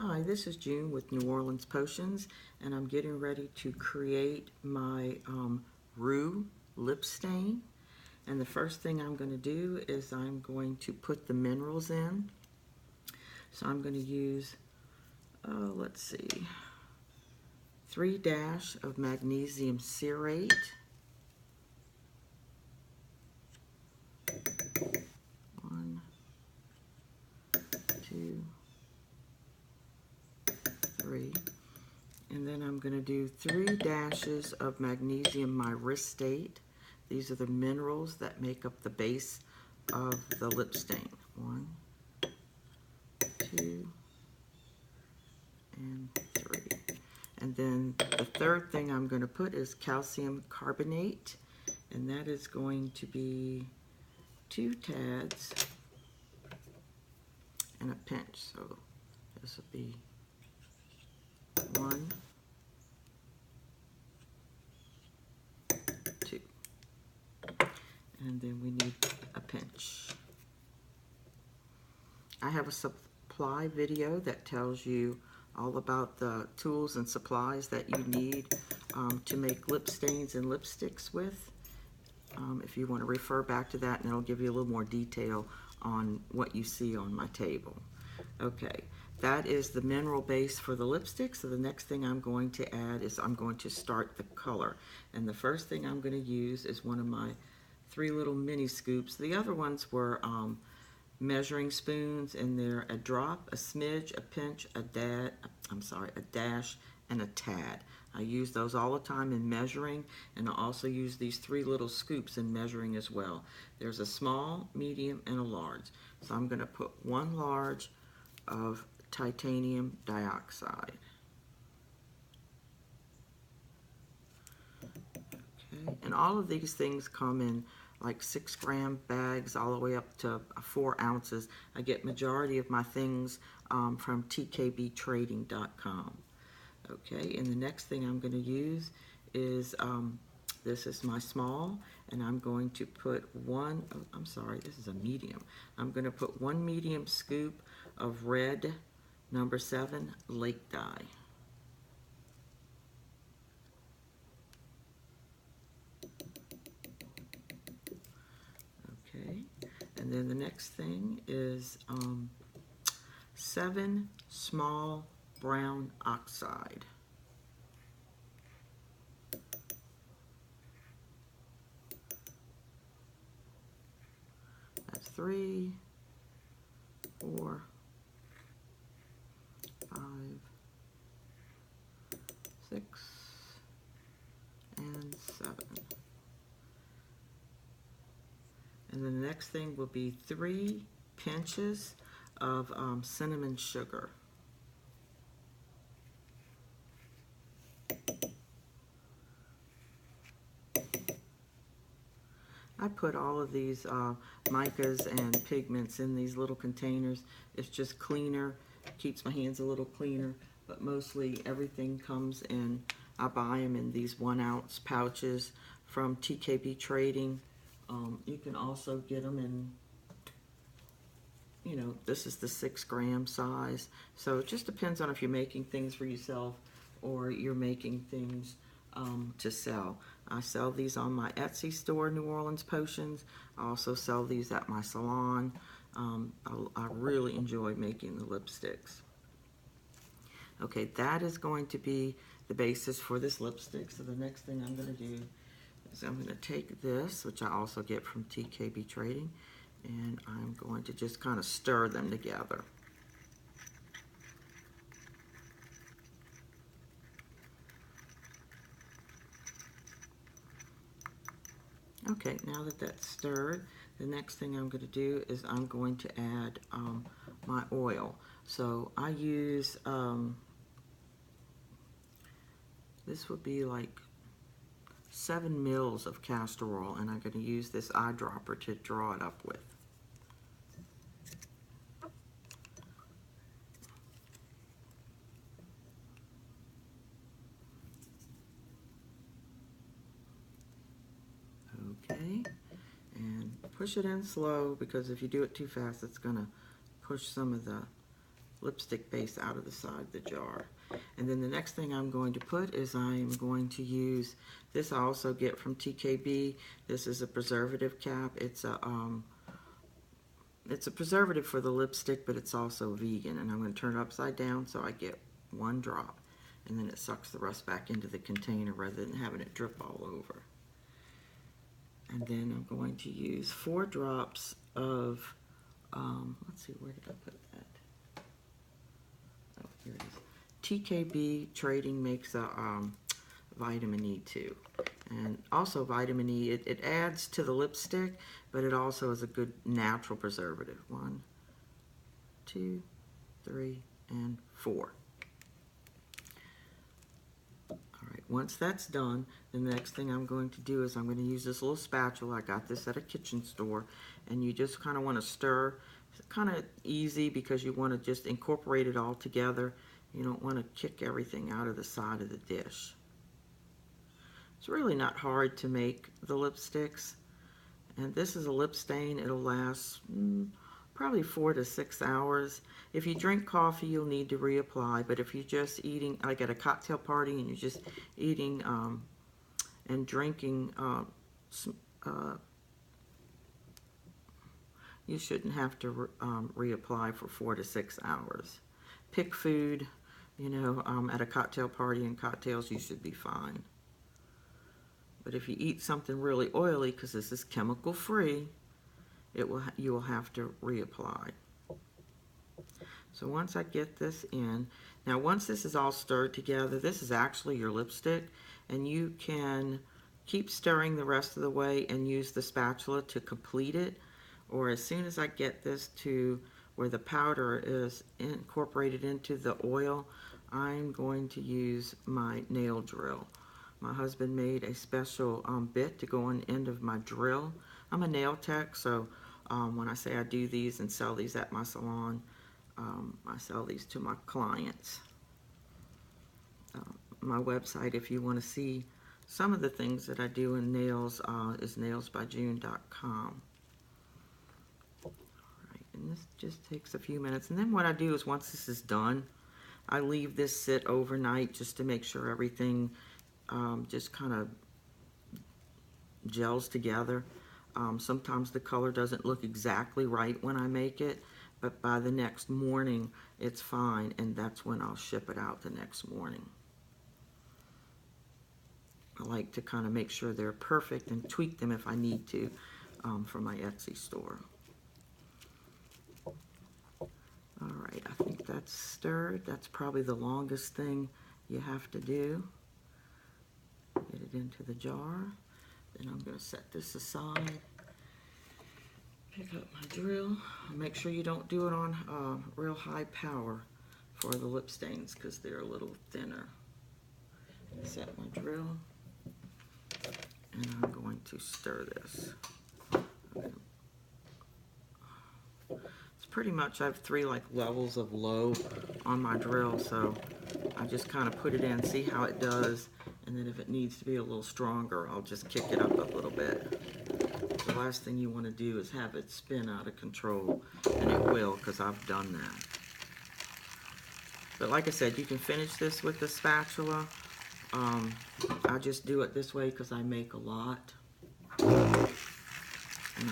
Hi, this is June with New Orleans Potions, and I'm getting ready to create my Roux lip stain. And the first thing I'm going to do is I'm going to put the minerals in. So I'm going to use, let's see, 3 dash of magnesium cerate, 1, 2, 3. And then I'm going to do 3 dashes of magnesium myristate. These are the minerals that make up the base of the lip stain. 1, 2, and 3. And then the third thing I'm going to put is calcium carbonate, and that is going to be 2 tads and a pinch. So this will be 1, 2. And then we need a pinch. I have a supply video that tells you all about the tools and supplies that you need to make lip stains and lipsticks with. If you want to refer back to that, and it'll give you a little more detail on what you see on my table. Okay, that is the mineral base for the lipstick. So the next thing I'm going to add is I'm going to start the color. And the first thing I'm going to use is one of my 3 little mini scoops. The other ones were measuring spoons, and they're a drop, a smidge, a pinch, a dash, and a tad. I use those all the time in measuring, and I also use these 3 little scoops in measuring as well. There's a small, medium, and a large. So I'm going to put 1 large of titanium dioxide. Okay, and all of these things come in like 6-gram bags all the way up to 4 ounces. I get majority of my things from tkbtrading.com. Okay, and the next thing I'm going to use is, this is my small, and I'm going to put this is a medium. I'm going to put 1 medium scoop of red number 7 Lake dye. Okay, and then the next thing is 7 small brown oxide. That's 3, 4, 5, 6, and 7. And then the next thing will be 3 pinches of cinnamon sugar. I put all of these micas and pigments in these little containers. It's just cleaner, keeps my hands a little cleaner, but mostly everything comes in, I buy them in these 1-ounce pouches from TKB Trading. You can also get them in, this is the 6-gram size. So it just depends on if you're making things for yourself or you're making things to sell. I sell these on my Etsy store, New Orleans Potions. I also sell these at my salon. I really enjoy making the lipsticks. Okay, that is going to be the basis for this lipstick. So the next thing I'm going to do is I'm going to take this, which I also get from TKB Trading, and I'm going to just kind of stir them together. Okay, now that that's stirred, the next thing I'm going to do is I'm going to add my oil. So I use, this would be like 7 mils of castor oil, and I'm going to use this eyedropper to draw it up with. Okay, and push it in slow, because if you do it too fast, it's going to push some of the lipstick base out of the side of the jar. And then the next thing I'm going to put is I'm going to use, this I also get from TKB. This is a preservative cap. It's a preservative for the lipstick, but it's also vegan. And I'm going to turn it upside down so I get one drop. And then it sucks the rest back into the container rather than having it drip all over. And then I'm going to use 4 drops of, let's see, where did I put that? Oh, here it is. TKB Trading makes a vitamin E too. And also vitamin E, it adds to the lipstick, but it also is a good natural preservative. 1, 2, 3, and 4. Alright, once that's done, the next thing I'm going to do is I'm going to use this little spatula. I got this at a kitchen store, and you just kind of want to stir. It's kind of easy because you want to just incorporate it all together. You don't want to kick everything out of the side of the dish. It's really not hard to make the lipsticks. And this is a lip stain. It'll last probably 4 to 6 hours. If you drink coffee, you'll need to reapply. But if you're just eating, like at a cocktail party, and you're just eating and drinking, you shouldn't have to reapply for 4 to 6 hours. Pick food, you know, at a cocktail party and cocktails, you should be fine. But if you eat something really oily, because this is chemical free, you will have to reapply. So once I get this in, now once this is all stirred together, this is actually your lipstick, and you can keep stirring the rest of the way and use the spatula to complete it, or as soon as I get this to where the powder is incorporated into the oil, I'm going to use my nail drill. My husband made a special bit to go on the end of my drill. I'm a nail tech, so when I say I do these and sell these at my salon, I sell these to my clients. My website, if you want to see some of the things that I do in nails, is nailsbyjune.com. Alright, and this just takes a few minutes. And then what I do is once this is done, I leave this sit overnight just to make sure everything just kind of gels together. Sometimes the color doesn't look exactly right when I make it, but by the next morning it's fine, and that's when I'll ship it out the next morning. I like to kind of make sure they're perfect and tweak them if I need to for my Etsy store. Alright, I think that's stirred. That's probably the longest thing you have to do. Get it into the jar. Then I'm going to set this aside. Pick up my drill. Make sure you don't do it on real high power for the lip stains because they're a little thinner. Set my drill. And I'm going to stir this. It's pretty much, I have 3 like levels of low on my drill, so I just kind of put it in, see how it does, and then if it needs to be a little stronger, I'll just kick it up a little bit. The last thing you want to do is have it spin out of control, and it will, because I've done that. But like I said, you can finish this with the spatula. I just do it this way because I make a lot. And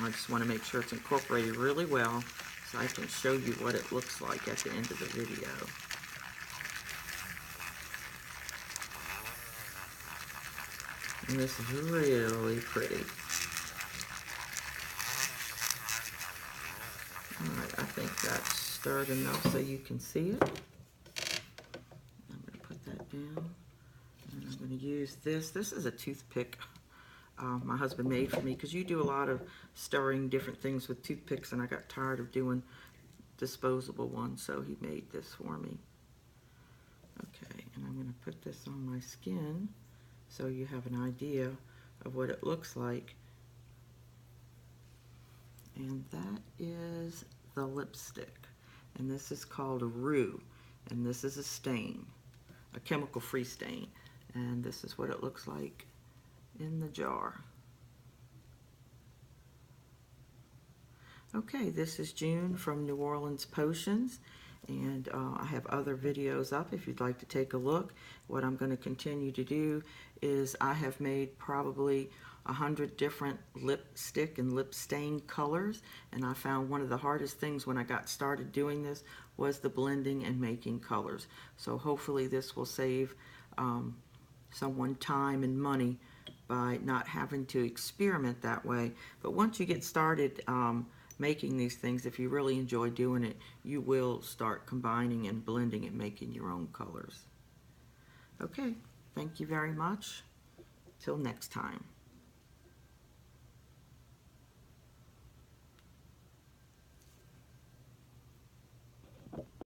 I just want to make sure it's incorporated really well so I can show you what it looks like at the end of the video. And this is really pretty. Alright, I think that's stirred enough so you can see it. I'm going to put that down. And I'm going to use this. This is a toothpick my husband made for me, because you do a lot of stirring different things with toothpicks, and I got tired of doing disposable ones, so he made this for me. Okay, and I'm going to put this on my skin so you have an idea of what it looks like. And that is the lipstick. And this is called a Roux, and this is a stain, a chemical-free stain. And this is what it looks like in the jar. Okay, this is June from New Orleans Potions, And I have other videos up if you'd like to take a look. What I'm going to continue to do is I have made probably 100 different lipstick and lip stain colors, and I found one of the hardest things when I got started doing this was the blending and making colors. So hopefully this will save someone time and money by not having to experiment that way. But once you get started making these things, if you really enjoy doing it, you will start combining and blending and making your own colors. Okay, thank you very much. Till next time.